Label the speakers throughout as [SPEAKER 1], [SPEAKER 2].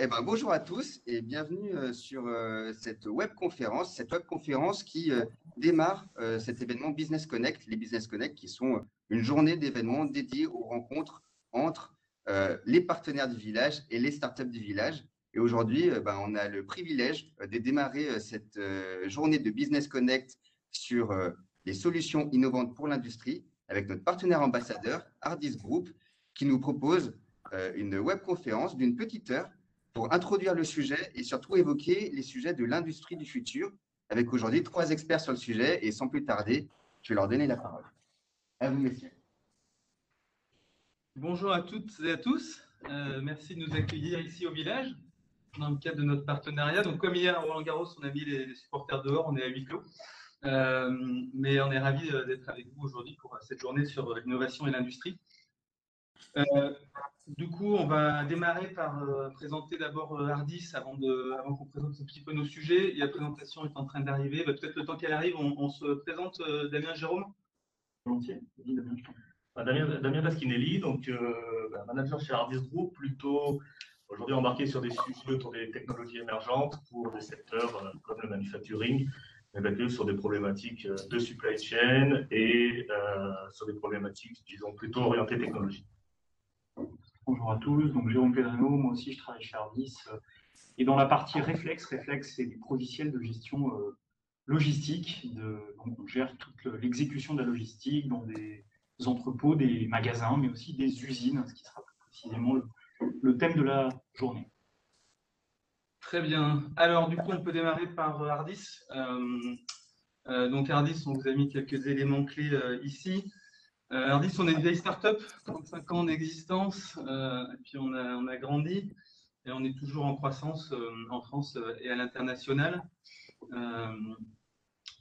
[SPEAKER 1] Bonjour à tous et bienvenue sur cette webconférence qui démarre cet événement Business Connect. Les Business Connect qui sont une journée d'événements dédiée aux rencontres entre les partenaires du village et les startups du village. Et aujourd'hui, on a le privilège de démarrer cette journée de Business Connect sur les solutions innovantes pour l'industrie avec notre partenaire ambassadeur, Ardis Group, qui nous propose une webconférence d'une petite heure pour introduire le sujet et surtout évoquer les sujets de l'industrie du futur, avec aujourd'hui 3 experts sur le sujet. Et sans plus tarder, je vais leur donner la parole. À vous, messieurs.
[SPEAKER 2] Bonjour à toutes et à tous. Merci de nous accueillir ici au village, dans le cadre de notre partenariat. Donc, comme hier à Roland-Garros, on a mis les supporters dehors, on est à huis clos. Mais on est ravis d'être avec vous aujourd'hui pour cette journée sur l'innovation et l'industrie. Du coup, on va démarrer par présenter d'abord Ardis avant qu'on présente un petit peu nos sujets. La présentation est en train d'arriver. Peut-être le temps qu'elle arrive, on se présente. Damien Jérôme.
[SPEAKER 3] Volontiers. Damien Pasquinelli, donc manager chez Ardis Group, plutôt aujourd'hui embarqué sur des sujets autour des technologies émergentes pour des secteurs comme le manufacturing, mais pas que sur des problématiques de supply chain et sur des problématiques, disons, plutôt orientées technologie.
[SPEAKER 4] Bonjour à tous, donc Jérôme Pedreno, moi aussi je travaille chez Ardis et dans la partie réflexe, c'est des logiciels de gestion logistique, donc on gère toute l'exécution de la logistique dans des entrepôts, des magasins, mais aussi des usines, ce qui sera plus précisément le thème de la journée.
[SPEAKER 2] Très bien, alors du coup on peut démarrer par Ardis. Donc Ardis, on vous a mis quelques éléments clés ici. Ardis, on est une vieille start-up, 35 ans d'existence, et puis on a grandi et on est toujours en croissance en France et à l'international.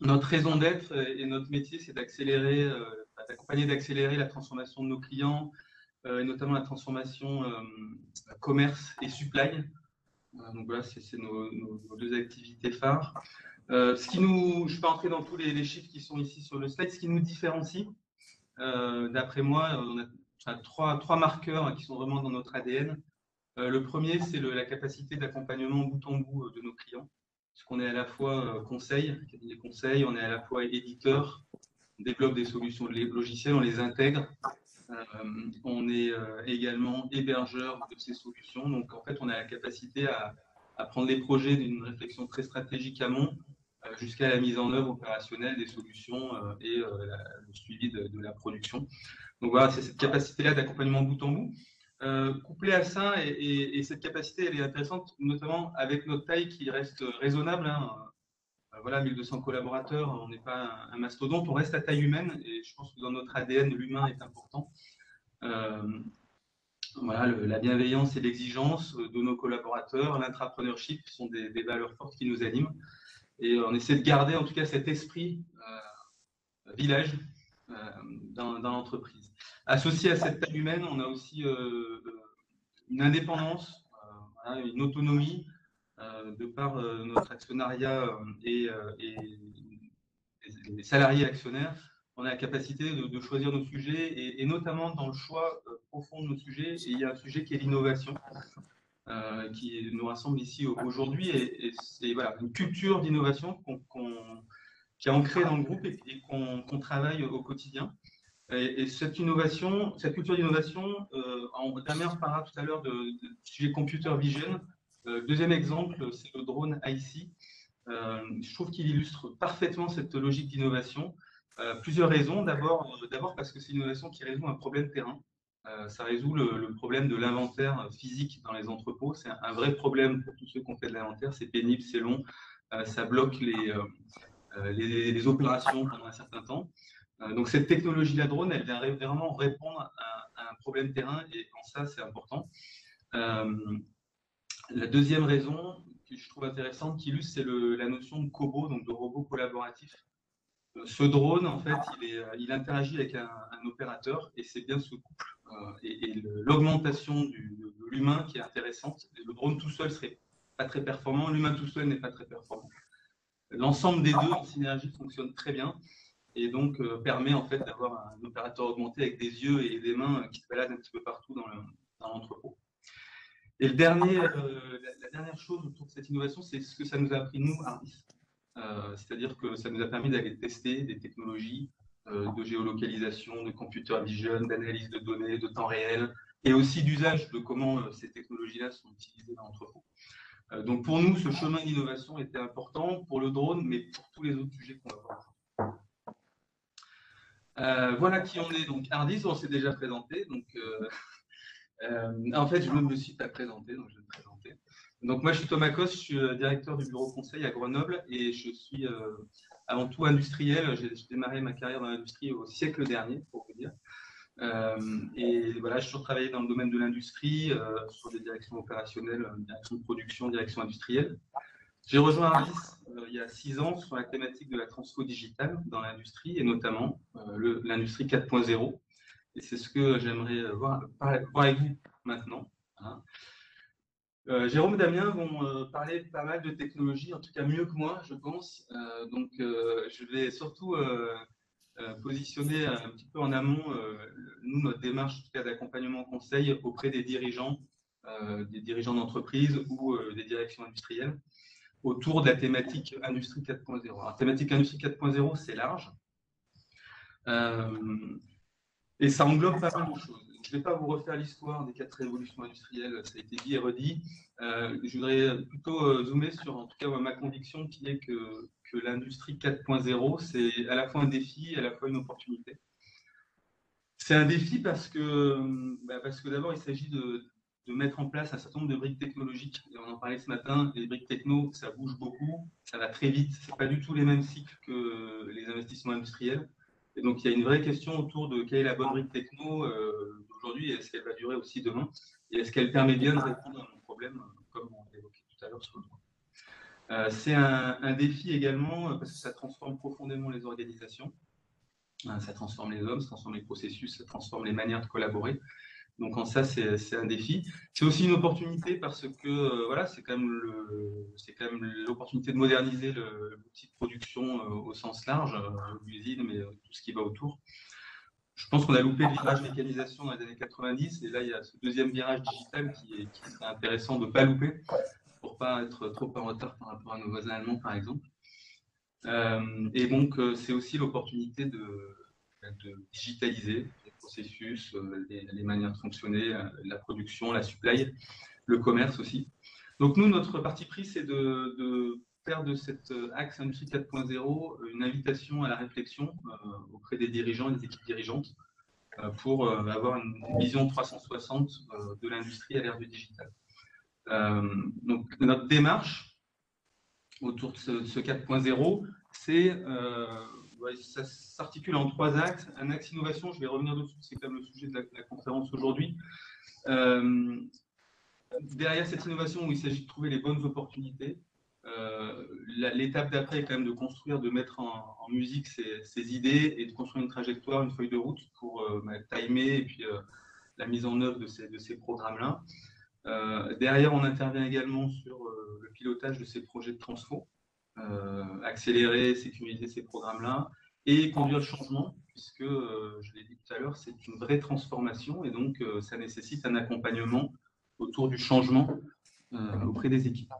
[SPEAKER 2] Notre raison d'être et notre métier, c'est d'accompagner, d'accélérer la transformation de nos clients, et notamment la transformation commerce et supply. Donc voilà, c'est nos 2 activités phares. Je ne vais pas entrer dans tous les chiffres qui sont ici sur le slide. Ce qui nous différencie, d'après moi, on a trois marqueurs qui sont vraiment dans notre ADN. Le premier, c'est la capacité d'accompagnement bout en bout de nos clients. Parce qu'on est à la fois cabinet conseil, on est à la fois éditeur, on développe des solutions logicielles, on les intègre. On est également hébergeur de ces solutions. Donc, en fait, on a la capacité à prendre les projets d'une réflexion très stratégique amont jusqu'à la mise en œuvre opérationnelle des solutions et le suivi de la production. Donc voilà, c'est cette capacité-là d'accompagnement bout en bout. Couplée à ça, et cette capacité, elle est intéressante, notamment avec notre taille qui reste raisonnable. Voilà, 1200 collaborateurs, on n'est pas un mastodonte, on reste à taille humaine, et je pense que dans notre ADN, l'humain est important. Voilà, la bienveillance et l'exigence de nos collaborateurs, l'entrepreneurship sont des valeurs fortes qui nous animent. Et on essaie de garder en tout cas cet esprit village dans l'entreprise. Associé à cette taille humaine, on a aussi une indépendance, une autonomie de par notre actionnariat et les salariés actionnaires. On a la capacité de choisir nos sujets et notamment dans le choix profond de nos sujets. Et il y a un sujet qui est l'innovation. Qui nous rassemble ici aujourd'hui, et c'est voilà, une culture d'innovation qui est ancrée dans le groupe et qu'on travaille au quotidien. Et cette culture d'innovation, Damien parlera tout à l'heure du sujet computer vision. Deuxième exemple, c'est le drone IC. Je trouve qu'il illustre parfaitement cette logique d'innovation. Plusieurs raisons. D'abord parce que c'est une innovation qui résout un problème terrain. Ça résout le problème de l'inventaire physique dans les entrepôts. C'est un vrai problème pour tous ceux qui ont fait de l'inventaire. C'est pénible, c'est long, ça bloque les opérations pendant un certain temps. Donc cette technologie-là drone, elle vient vraiment répondre à un problème terrain, et en ça, c'est important. La deuxième raison que je trouve intéressante, qui illustre, c'est la notion de cobo, donc de robot collaboratif. Ce drone, en fait, il interagit avec un opérateur, et c'est bien ce couple et l'augmentation de l'humain qui est intéressante. Le drone tout seul serait pas très performant, l'humain tout seul n'est pas très performant. L'ensemble des deux en synergie fonctionne très bien, et donc permet en fait d'avoir un opérateur augmenté avec des yeux et des mains qui se baladent un petit peu partout dans l'entrepôt. Et dernière chose autour de cette innovation, c'est ce que ça nous a appris, nous, Ardis. C'est-à-dire que ça nous a permis d'aller tester des technologies de géolocalisation, de computer vision, d'analyse de données, de temps réel, et aussi d'usage de comment ces technologies-là sont utilisées dans l'entrepôt. Donc pour nous, ce chemin d'innovation était important pour le drone, mais pour tous les autres sujets qu'on va voir. Voilà qui on est. Donc Ardis, on s'est déjà présenté. Donc, en fait, je ne me suis pas présenté, donc je vais me présenter. Donc moi, je suis Thomas Cos, je suis directeur du bureau conseil à Grenoble et je suis avant tout industriel. J'ai démarré ma carrière dans l'industrie au siècle dernier, pour vous dire. Et voilà, j'ai toujours travaillé dans le domaine de l'industrie, sur des directions opérationnelles, direction de production, direction industrielle. J'ai rejoint Ardis il y a 6 ans sur la thématique de la transfo digitale dans l'industrie et notamment l'industrie 4.0. Et c'est ce que j'aimerais voir avec vous maintenant. Hein. Jérôme et Damien vont parler pas mal de technologies, en tout cas mieux que moi, je pense. Donc, je vais surtout positionner un petit peu en amont, nous, notre démarche en tout cas, d'accompagnement conseil auprès des dirigeants d'entreprise ou des directions industrielles autour de la thématique Industrie 4.0. Alors, thématique Industrie 4.0, c'est large. Et ça englobe pas mal de choses. Je ne vais pas vous refaire l'histoire des 4 révolutions industrielles, ça a été dit et redit. Je voudrais plutôt zoomer sur, en tout cas, ma conviction qui est que l'industrie 4.0, c'est à la fois un défi et à la fois une opportunité. C'est un défi parce que d'abord, il s'agit de mettre en place un certain nombre de briques technologiques. Et on en parlait ce matin, les briques techno, ça bouge beaucoup, ça va très vite. Ce n'est pas du tout les mêmes cycles que les investissements industriels. Et donc, il y a une vraie question autour de quelle est la bonne brique techno d'aujourd'hui et est-ce qu'elle va durer aussi demain et est-ce qu'elle permet bien de répondre à nos problèmes, comme on l'évoquait tout à l'heure sur le droit. C'est un défi également parce que ça transforme profondément les organisations, ça transforme les hommes, ça transforme les processus, ça transforme les manières de collaborer. Donc en ça, c'est un défi. C'est aussi une opportunité parce que voilà, c'est quand même l'opportunité de moderniser l'outil de production au sens large, l'usine, mais tout ce qui va autour. Je pense qu'on a loupé le virage mécanisation dans les années 90 et là, il y a ce deuxième virage digital qui serait intéressant de ne pas louper pour ne pas être trop en retard par rapport à nos voisins allemands, par exemple. Et donc, c'est aussi l'opportunité de digitaliser les processus, les manières de fonctionner, la production, la supply, le commerce aussi. Donc nous, notre parti pris, c'est de faire de cet axe Industrie 4.0 une invitation à la réflexion auprès des dirigeants et des équipes dirigeantes pour avoir une vision 360 de l'industrie à l'ère du digital. Donc notre démarche autour de ce 4.0, ça s'articule en 3 axes. Un axe innovation, je vais revenir dessus, c'est quand même le sujet de la conférence aujourd'hui. Derrière cette innovation où il s'agit de trouver les bonnes opportunités, l'étape d'après est quand même de construire, de mettre en musique ces idées et de construire une trajectoire, une feuille de route pour timer et puis la mise en œuvre de ces programmes-là. Derrière, on intervient également sur le pilotage de ces projets de transfo, accélérer, sécuriser ces programmes-là et conduire le changement, puisque, je l'ai dit tout à l'heure, c'est une vraie transformation et donc ça nécessite un accompagnement autour du changement auprès des équipes.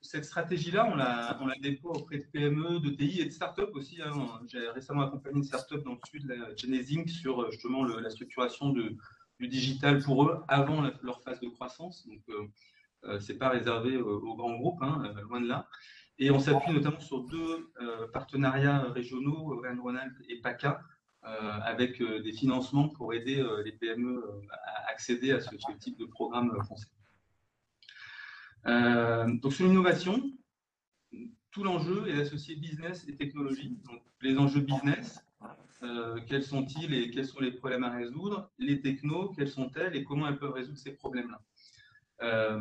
[SPEAKER 2] Cette stratégie-là, on la déploie auprès de PME, de TI et de start-up aussi. Hein. J'ai récemment accompagné une start-up dans le sud de la Genesing sur justement la structuration du digital pour eux avant leur phase de croissance. Donc, ce n'est pas réservé aux grands groupes, hein, loin de là. Et on s'appuie notamment sur 2 partenariats régionaux, Rhône-Rhône-Alpes et PACA, avec des financements pour aider les PME à accéder à ce type de programme français. Donc sur l'innovation, tout l'enjeu est d'associer business et technologie. Donc, les enjeux business, quels sont-ils et quels sont les problèmes à résoudre? Les technos, quelles sont-elles et comment elles peuvent résoudre ces problèmes-là?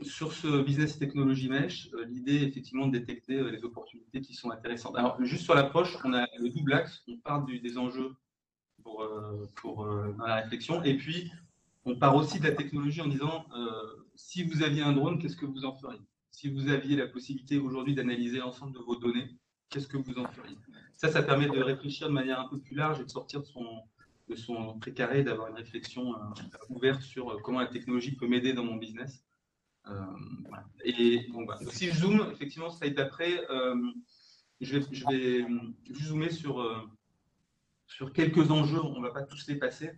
[SPEAKER 2] Sur ce business technology mesh, l'idée est effectivement de détecter les opportunités qui sont intéressantes. Alors, juste sur l'approche, on a le double axe, on part des enjeux dans la réflexion, et puis on part aussi de la technologie en disant si vous aviez un drone, qu'est-ce que vous en feriez? Si vous aviez la possibilité aujourd'hui d'analyser l'ensemble de vos données, qu'est-ce que vous en feriez? Ça permet de réfléchir de manière un peu plus large et de sortir de son précaré, d'avoir une réflexion ouverte sur comment la technologie peut m'aider dans mon business. Voilà. Et donc, voilà. Donc, si je zoome, effectivement, slide d'après, je vais zoomer sur quelques enjeux, on ne va pas tous les passer.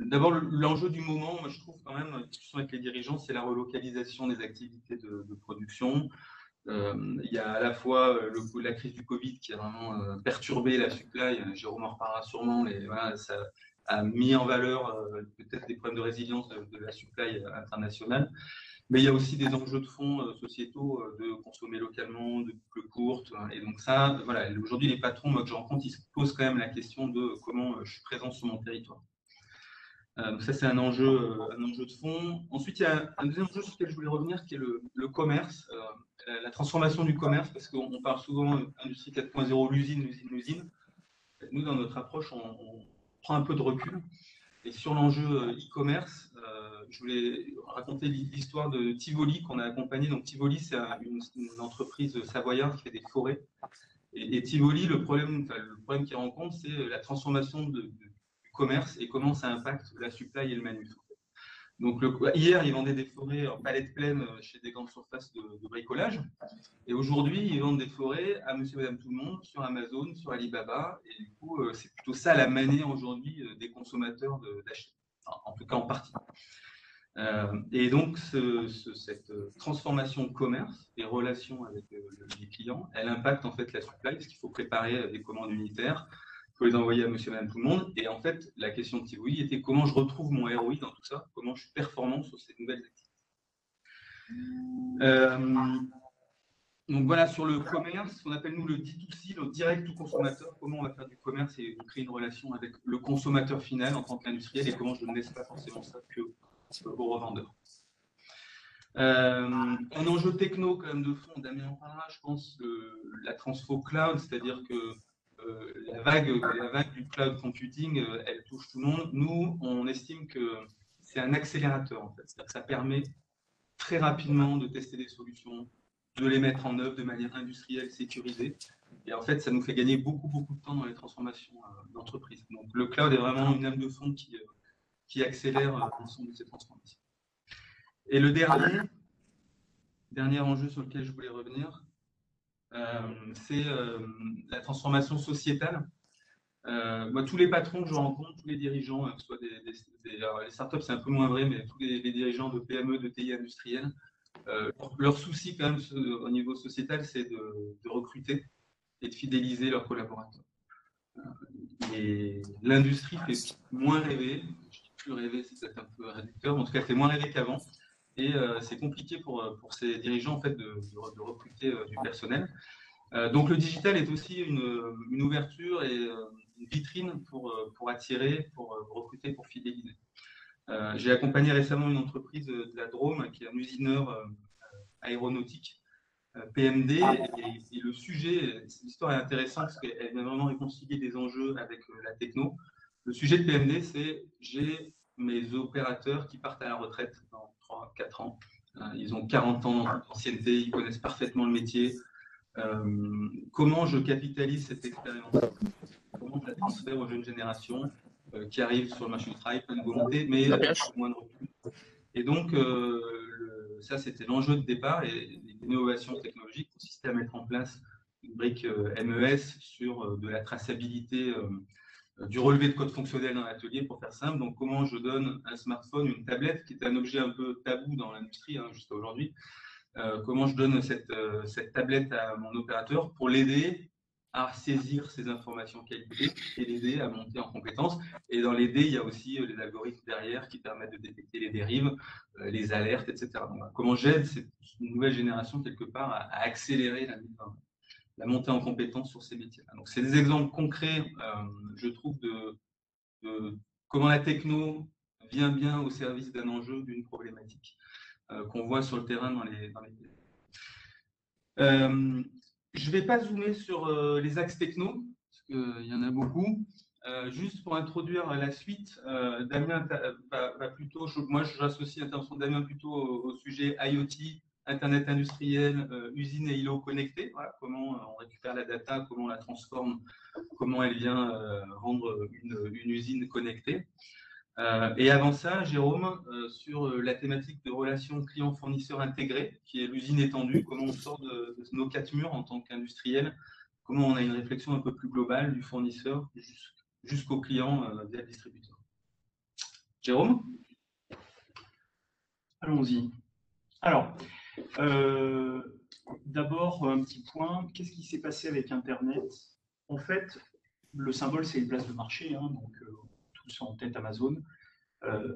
[SPEAKER 2] D'abord, l'enjeu du moment, moi, je trouve quand même, discussion avec les dirigeants, c'est la relocalisation des activités de production. Il y a à la fois la crise du Covid qui a vraiment perturbé la supply, Jérôme en reparlera sûrement, voilà, ça a mis en valeur peut-être des problèmes de résilience de la supply internationale. Mais il y a aussi des enjeux de fond sociétaux de consommer localement, de boucles courtes. Et donc ça, voilà, aujourd'hui, les patrons moi, que je rencontre, ils se posent quand même la question de comment je suis présent sur mon territoire. Donc ça, c'est un enjeu de fond. Ensuite, il y a un deuxième enjeu sur lequel je voulais revenir, qui est le commerce, la transformation du commerce, parce qu'on parle souvent d'industrie 4.0, l'usine. Nous, dans notre approche, on prend un peu de recul. Et sur l'enjeu e-commerce, je voulais raconter l'histoire de Tivoli qu'on a accompagné. Donc Tivoli, c'est une entreprise savoyarde qui fait des forêts. Et Tivoli, le problème qu'il rencontre, c'est la transformation du commerce et comment ça impacte la supply et le manuf. Donc hier, ils vendaient des forêts en palettes pleines chez des grandes surfaces de bricolage. Et aujourd'hui, ils vendent des forêts à monsieur et madame tout le monde sur Amazon, sur Alibaba. Et du coup, c'est plutôt ça la manière aujourd'hui des consommateurs d'acheter, en tout cas en partie. Et donc, cette transformation de commerce et relations avec les clients, elle impacte en fait la supply, parce qu'il faut préparer des commandes unitaires, il faut les envoyer à monsieur et madame tout le monde. Et en fait, la question de Tivoli était comment je retrouve mon ROI dans tout ça, comment je suis performant sur ces nouvelles activités. Donc voilà, sur le commerce, on appelle nous le D2C, le direct to consommateur, comment on va faire du commerce et créer une relation avec le consommateur final en tant qu'industriel et comment je ne laisse pas forcément ça aux revendeurs. Un enjeu techno quand même de fond, Damien en parlera, je pense, la transfo cloud, c'est-à-dire que la vague du cloud computing, elle touche tout le monde. Nous, on estime que c'est un accélérateur en fait, c'est-à-dire que ça permet très rapidement de tester des solutions, de les mettre en œuvre de manière industrielle, sécurisée. Et en fait, ça nous fait gagner beaucoup de temps dans les transformations d'entreprise. Donc, le cloud est vraiment une lame de fond qui accélère l'ensemble de ces transformations. Et le dernier enjeu sur lequel je voulais revenir, c'est la transformation sociétale. Moi, tous les patrons que je rencontre, tous les dirigeants, que ce soit alors les startups, c'est un peu moins vrai, mais tous les dirigeants de PME, de TI industriels, leur souci quand même au niveau sociétal, c'est de recruter et de fidéliser leurs collaborateurs. Et l'industrie fait moins rêver, je dis plus rêver, c'est peut-être un peu réducteur, mais en tout cas, elle fait moins rêver qu'avant. Et c'est compliqué pour ces dirigeants en fait, de recruter du personnel. Donc le digital est aussi une ouverture et une vitrine pour attirer, pour recruter, pour fidéliser. J'ai accompagné récemment une entreprise de la Drôme qui est un usineur aéronautique, PMD, et le sujet, l'histoire est intéressante parce qu'elle vient vraiment réconcilier des enjeux avec la techno. Le sujet de PMD, c'est j'ai mes opérateurs qui partent à la retraite dans 3-4 ans. Ils ont 40 ans d'ancienneté, ils connaissent parfaitement le métier. Comment je capitalise cette expérience? Comment je la transfère aux jeunes générations qui arrivent sur le marché du travail, plein de volonté, mais moins de recul. Et donc, ça, c'était l'enjeu de départ et l'innovation technologique consistait à mettre en place une brique MES sur de la traçabilité du relevé de code fonctionnel dans l'atelier, pour faire simple. Donc, comment je donne un smartphone, une tablette, qui est un objet un peu tabou dans l'industrie jusqu'à aujourd'hui, comment je donne cette tablette à mon opérateur pour l'aider à saisir ces informations qualité et l'aider à monter en compétences. Et dans l'aider, il y a aussi les algorithmes derrière qui permettent de détecter les dérives, les alertes, etc. Donc, comment j'aide cette nouvelle génération quelque part à accélérer la montée en compétences sur ces métiers-là. Donc, c'est des exemples concrets, je trouve, de comment la techno vient bien au service d'un enjeu, d'une problématique qu'on voit sur le terrain dans les pays. Je ne vais pas zoomer sur les axes techno, parce qu'il y en a beaucoup. Juste pour introduire la suite, Damien va plutôt, moi j'associe l'intervention de Damien plutôt au sujet IoT, Internet industriel, usine et îlots connectés. Voilà, comment on récupère la data, comment on la transforme comment elle vient rendre une usine connectée. Et avant ça, Jérôme, sur la thématique de relations clients-fournisseurs intégrées, qui est l'usine étendue, comment on sort de nos quatre murs en tant qu'industriel, comment on a une réflexion un peu plus globale du fournisseur jusqu'au client via le distributeur. Jérôme?
[SPEAKER 4] Allons-y. Alors, d'abord, un petit point. Qu'est-ce qui s'est passé avec Internet? En fait, le symbole, c'est les places de marché, hein, donc tous en tête Amazon.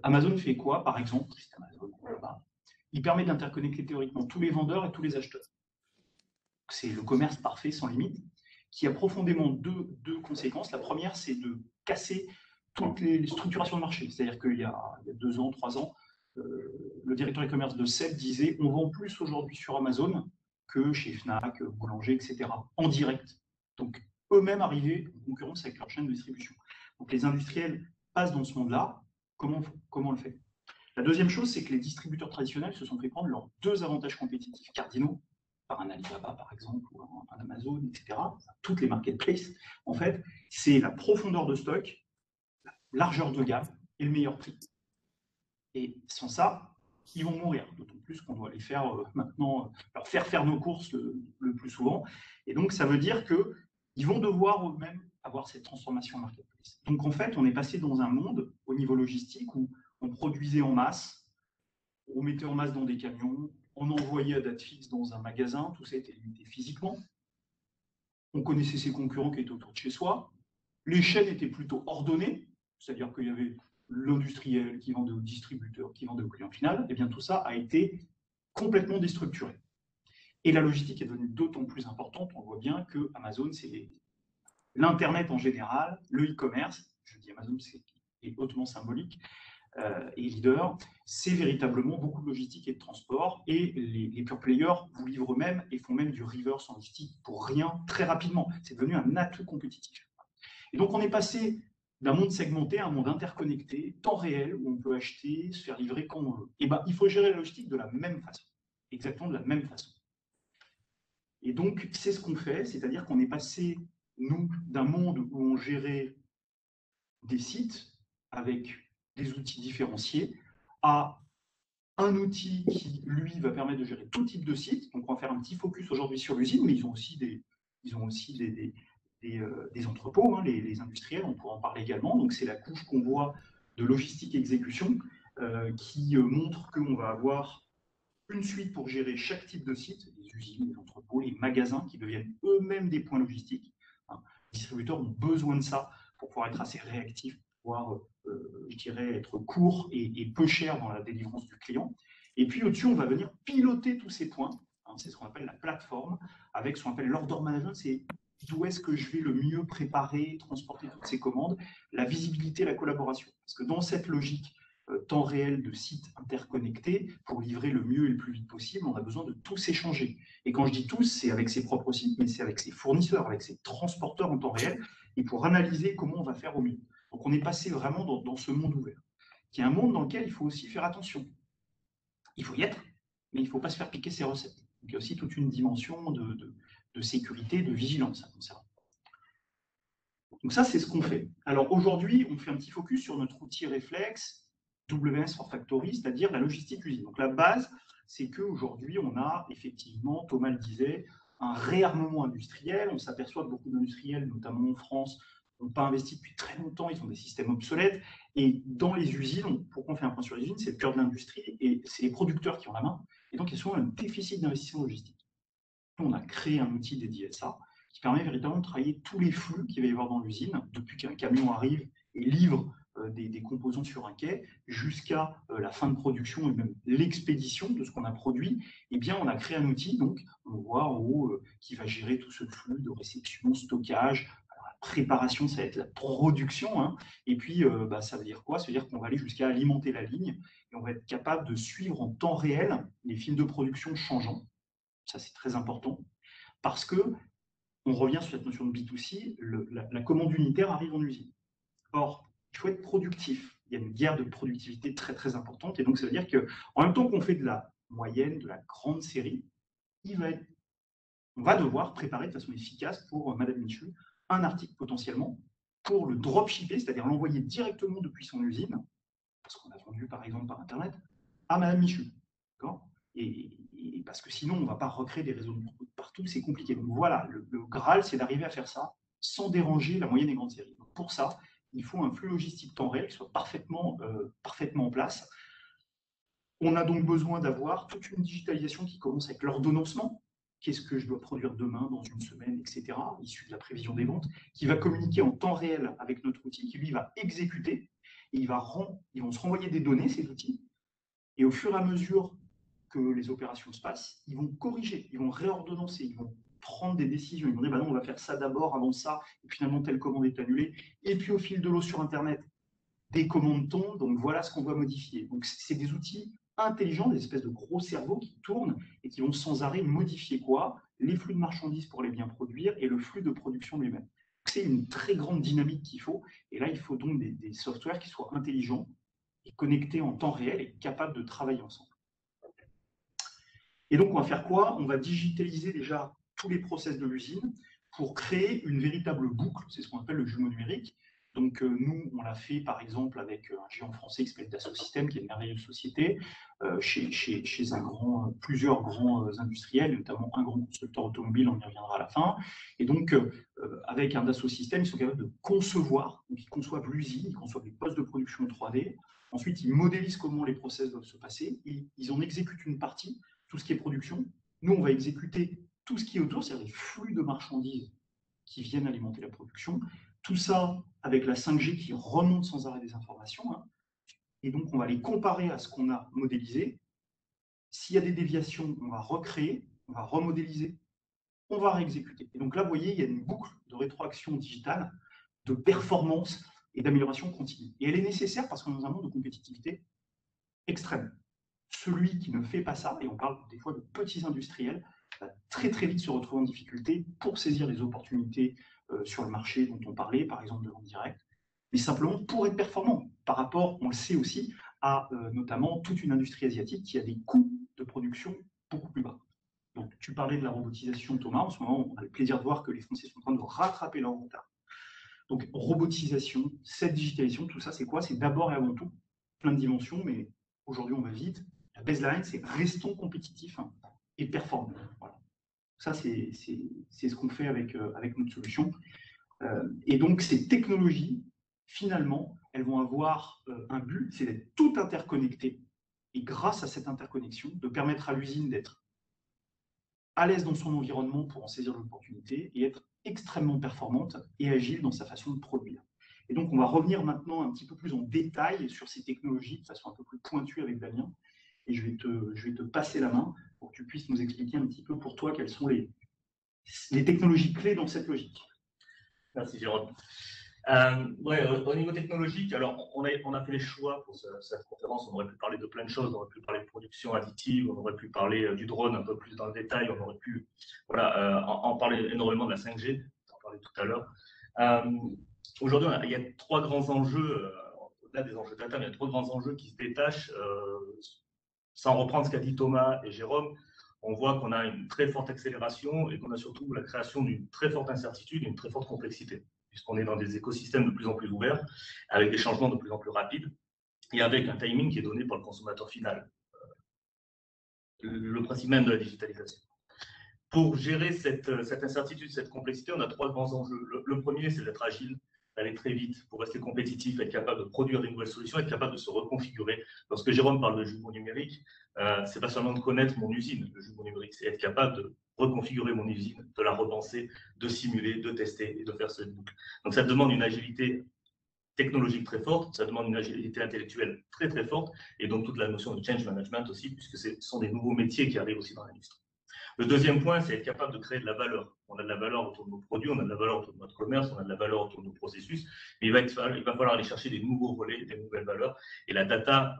[SPEAKER 4] Amazon fait quoi, par exemple? Amazon, il permet d'interconnecter théoriquement tous les vendeurs et tous les acheteurs. C'est le commerce parfait, sans limite, qui a profondément deux conséquences. La première, c'est de casser toutes les structurations de marché. C'est-à-dire qu'il y a 2 ans, 3 ans, le directeur e-commerce de SEB disait on vend plus aujourd'hui sur Amazon que chez Fnac, Boulanger, etc. en direct. Donc, eux-mêmes arrivaient en concurrence avec leur chaîne de distribution. Donc, les industriels passent dans ce monde-là. Comment on le fait? La deuxième chose, c'est que les distributeurs traditionnels se sont fait prendre leurs 2 avantages compétitifs cardinaux, par un Alibaba par exemple, ou un Amazon, etc. Toutes les marketplaces, en fait, c'est la profondeur de stock, la largeur de gamme et le meilleur prix. Et sans ça, ils vont mourir, d'autant plus qu'on doit les faire maintenant, leur faire nos courses le plus souvent. Et donc, ça veut dire qu'ils vont devoir eux-mêmes avoir cette transformation marketplace. Donc, en fait, on est passé dans un monde, au niveau logistique, où on produisait en masse, on mettait en masse dans des camions, on envoyait à date fixe dans un magasin, tout ça était limité physiquement. On connaissait ses concurrents qui étaient autour de chez soi. Les chaînes étaient plutôt ordonnées, c'est-à-dire qu'il y avait l'industriel qui vendait au distributeur, qui vendait au client final. Et bien tout ça a été complètement déstructuré. Et la logistique est devenue d'autant plus importante. On voit bien que Amazon, c'est l'Internet en général, le e-commerce, je dis Amazon, c'est hautement symbolique, et leader, c'est véritablement beaucoup de logistique et de transport. Et les pure players vous livrent eux-mêmes et font même du reverse en logistique pour rien très rapidement. C'est devenu un atout compétitif. Et donc on est passé d'un monde segmenté à un monde interconnecté, temps réel, où on peut acheter, se faire livrer quand on veut. Et ben, il faut gérer la logistique de la même façon, exactement de la même façon. Et donc, c'est ce qu'on fait, c'est-à-dire qu'on est passé, nous, d'un monde où on gérait des sites avec des outils différenciés à un outil qui, lui, va permettre de gérer tout type de site. Donc, on va faire un petit focus aujourd'hui sur l'usine, mais ils ont aussi des entrepôts, hein, les industriels, on pourra en parler également. Donc, c'est la couche qu'on voit de logistique et exécution qui montre qu'on va avoir une suite pour gérer chaque type de site, les usines, les entrepôts, les magasins qui deviennent eux-mêmes des points logistiques. Hein. Les distributeurs ont besoin de ça pour pouvoir être assez réactifs, pouvoir, je dirais, être court et peu cher dans la délivrance du client. Et puis au-dessus, on va venir piloter tous ces points. Hein, c'est ce qu'on appelle la plateforme, avec ce qu'on appelle l'order management, c'est d'où est-ce que je vais le mieux préparer, transporter toutes ces commandes, la visibilité, la collaboration. Parce que dans cette logique temps réel de sites interconnectés, pour livrer le mieux et le plus vite possible, on a besoin de tous échanger. Et quand je dis tous, c'est avec ses propres sites, mais c'est avec ses fournisseurs, avec ses transporteurs en temps réel, et pour analyser comment on va faire au mieux. Donc on est passé vraiment dans ce monde ouvert, qui est un monde dans lequel il faut aussi faire attention. Il faut y être, mais il ne faut pas se faire piquer ses recettes. Donc il y a aussi toute une dimension de sécurité, de vigilance à conserver. Donc ça, c'est ce qu'on fait. Alors aujourd'hui, on fait un petit focus sur notre outil réflexe, WMS for Factory, c'est-à-dire la logistique usine. Donc la base, c'est qu'aujourd'hui, on a effectivement, Thomas le disait, un réarmement industriel. On s'aperçoit que beaucoup d'industriels, notamment en France, n'ont pas investi depuis très longtemps, ils ont des systèmes obsolètes. Et dans les usines, pourquoi on fait un point sur les usines? C'est le cœur de l'industrie et c'est les producteurs qui ont la main. Et donc, il y a souvent un déficit d'investissement logistique. Nous, on a créé un outil dédié à ça qui permet véritablement de travailler tous les flux qu'il va y avoir dans l'usine, depuis qu'un camion arrive et livre des composants sur un quai jusqu'à la fin de production et même l'expédition de ce qu'on a produit. Eh bien, on a créé un outil, donc on voit en haut, qui va gérer tout ce flux de réception, stockage. Alors, la préparation, ça va être la production, hein. Et puis, ça veut dire quoi? Ça veut dire qu'on va aller jusqu'à alimenter la ligne et on va être capable de suivre en temps réel les films de production changeants. Ça, c'est très important parce que on revient sur cette notion de B2C, la commande unitaire arrive en usine. Or, il faut être productif. Il y a une guerre de productivité très très importante. Et donc, ça veut dire qu'en même temps qu'on fait de la moyenne, de la grande série, on va devoir préparer de façon efficace pour Madame Michu un article potentiellement pour le dropshipper, c'est-à-dire l'envoyer directement depuis son usine, parce qu'on a vendu par exemple par Internet, à Madame Michu. Et parce que sinon, on ne va pas recréer des réseaux de partout, c'est compliqué. Donc voilà, le Graal, c'est d'arriver à faire ça sans déranger la moyenne et grande série. Donc pour ça, il faut un flux logistique temps réel qui soit parfaitement en place. On a donc besoin d'avoir toute une digitalisation qui commence avec l'ordonnancement. Qu'est-ce que je dois produire demain, dans une semaine, etc., issu de la prévision des ventes, qui va communiquer en temps réel avec notre outil, qui lui va exécuter, et ils vont se renvoyer des données, ces outils, et au fur et à mesure que les opérations se passent, ils vont corriger, ils vont réordonnancer, ils vont prendre des décisions, ils vont dire, bah non, on va faire ça d'abord, avant ça, et finalement, telle commande est annulée, et puis au fil de l'eau sur Internet, des commandes tombent, donc voilà ce qu'on doit modifier. Donc c'est des outils intelligents, des espèces de gros cerveaux qui tournent et qui vont sans arrêt modifier quoi? Les flux de marchandises pour les bien produire et le flux de production lui-même. C'est une très grande dynamique qu'il faut, et là, il faut donc des softwares qui soient intelligents et connectés en temps réel et capables de travailler ensemble. Et donc, on va faire quoi? On va digitaliser déjà tous les process de l'usine pour créer une véritable boucle, c'est ce qu'on appelle le jumeau numérique. Donc, nous, on l'a fait par exemple avec un géant français qui s'appelle Dassault Systèmes, qui est une merveilleuse société, chez plusieurs grands industriels, notamment un grand constructeur automobile, on y reviendra à la fin. Et donc, avec un Dassault Systèmes, ils sont capables de concevoir, donc ils conçoivent l'usine, ils conçoivent les postes de production 3D. Ensuite, ils modélisent comment les process doivent se passer, et ils en exécutent une partie, tout ce qui est production. Nous, on va exécuter tout ce qui est autour, c'est-à-dire les flux de marchandises qui viennent alimenter la production. Tout ça avec la 5G qui remonte sans arrêt des informations. Et donc, on va les comparer à ce qu'on a modélisé. S'il y a des déviations, on va recréer, on va remodéliser, on va réexécuter. Et donc là, vous voyez, il y a une boucle de rétroaction digitale, de performance et d'amélioration continue. Et elle est nécessaire parce qu'on est dans un monde de compétitivité extrême. Celui qui ne fait pas ça, et on parle des fois de petits industriels, va très très vite se retrouver en difficulté pour saisir les opportunités sur le marché dont on parlait, par exemple de vente directe, mais simplement pour être performant par rapport, on le sait aussi, à notamment toute une industrie asiatique qui a des coûts de production beaucoup plus bas. Donc tu parlais de la robotisation, Thomas, en ce moment on a le plaisir de voir que les Français sont en train de rattraper leur retard. Donc robotisation, cette digitalisation, tout ça c'est quoi? C'est d'abord et avant tout plein de dimensions, mais aujourd'hui on va vite. La baseline, c'est restons compétitifs et performants. Voilà. Ça, c'est ce qu'on fait avec notre solution. Et donc, ces technologies, finalement, elles vont avoir un but, c'est d'être toutes interconnectées. Et grâce à cette interconnexion, de permettre à l'usine d'être à l'aise dans son environnement pour en saisir l'opportunité et être extrêmement performante et agile dans sa façon de produire. Et donc, on va revenir maintenant un petit peu plus en détail sur ces technologies de façon un peu plus pointue avec Damien. Et je vais te passer la main pour que tu puisses nous expliquer un petit peu pour toi quelles sont les technologies clés dans cette logique.
[SPEAKER 3] Merci Jérôme. Au niveau technologique, alors on a fait les choix pour cette conférence. On aurait pu parler de plein de choses. On aurait pu parler de production additive, on aurait pu parler du drone un peu plus dans le détail, on aurait pu en parler énormément de la 5G, on en parlait tout à l'heure. Aujourd'hui, il y a trois grands enjeux, au-delà des enjeux data, mais il y a trois grands enjeux qui se détachent. Sans reprendre ce qu'a dit Thomas et Jérôme, on voit qu'on a une très forte accélération et qu'on a surtout la création d'une très forte incertitude et une très forte complexité, puisqu'on est dans des écosystèmes de plus en plus ouverts, avec des changements de plus en plus rapides, et avec un timing qui est donné par le consommateur final. Le principe même de la digitalisation. Pour gérer cette incertitude, cette complexité, on a trois grands enjeux. Le premier, c'est d'être agile, d'aller très vite pour rester compétitif, être capable de produire des nouvelles solutions, être capable de se reconfigurer. Lorsque Jérôme parle de jumeau numérique, c'est pas seulement de connaître mon usine, le jumeau numérique, c'est être capable de reconfigurer mon usine, de la repenser, de simuler, de tester et de faire cette boucle. Donc ça demande une agilité technologique très forte, ça demande une agilité intellectuelle très très forte, et donc toute la notion de change management aussi, puisque ce sont des nouveaux métiers qui arrivent aussi dans l'industrie. Le deuxième point, c'est être capable de créer de la valeur. On a de la valeur autour de nos produits, on a de la valeur autour de notre commerce, on a de la valeur autour de nos processus, mais il va falloir aller chercher des nouveaux relais, des nouvelles valeurs. Et la data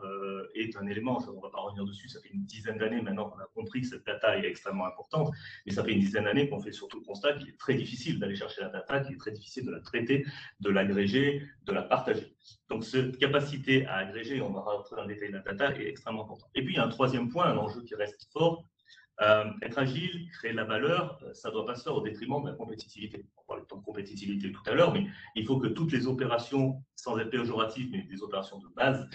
[SPEAKER 3] est un élément, on ne va pas revenir dessus, ça fait une dizaine d'années maintenant qu'on a compris que cette data est extrêmement importante, mais ça fait une dizaine d'années qu'on fait surtout le constat qu'il est très difficile d'aller chercher la data, qu'il est très difficile de la traiter, de l'agréger, de la partager. Donc cette capacité à agréger, on va rentrer dans le détail de la data, est extrêmement importante. Et puis il y a un troisième point, un enjeu qui reste fort, Être agile, créer de la valeur, ça ne doit pas se faire au détriment de la compétitivité. On parlait de compétitivité tout à l'heure, mais il faut que toutes les opérations, sans être péjoratif, mais des opérations de base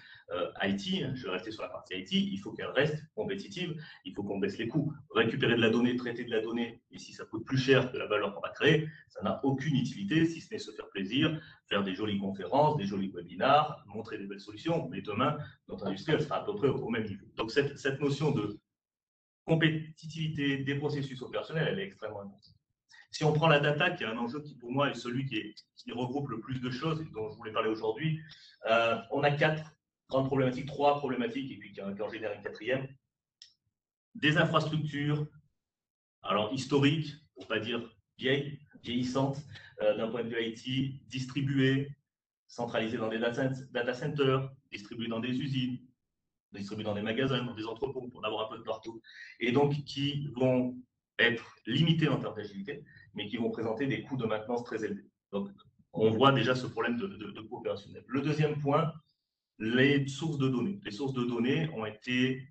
[SPEAKER 3] IT, je vais rester sur la partie IT, il faut qu'elles restent compétitives, il faut qu'on baisse les coûts. Récupérer de la donnée, traiter de la donnée, et si ça coûte plus cher que la valeur qu'on va créer, ça n'a aucune utilité, si ce n'est se faire plaisir, faire des jolies conférences, des jolis webinars, montrer des belles solutions, mais demain, notre industrie, elle sera à peu près au même niveau. Donc cette notion de compétitivité des processus opérationnels, elle est extrêmement importante. Si on prend la data, qui est un enjeu qui, pour moi, est celui qui regroupe le plus de choses et dont je voulais parler aujourd'hui, on a 4 grandes problématiques, 3 problématiques, et puis qui en génère une 4e. Des infrastructures, alors historiques, pour ne pas dire vieillissantes, d'un point de vue IT, distribuées, centralisées dans des data centers, distribuées dans des usines, distribués dans des magasins, dans des entrepôts, pour en avoir un peu de partout, et donc qui vont être limités en termes d'agilité, mais qui vont présenter des coûts de maintenance très élevés. Donc, on voit déjà ce problème de coût opérationnel. Le deuxième point, les sources de données. Les sources de données ont été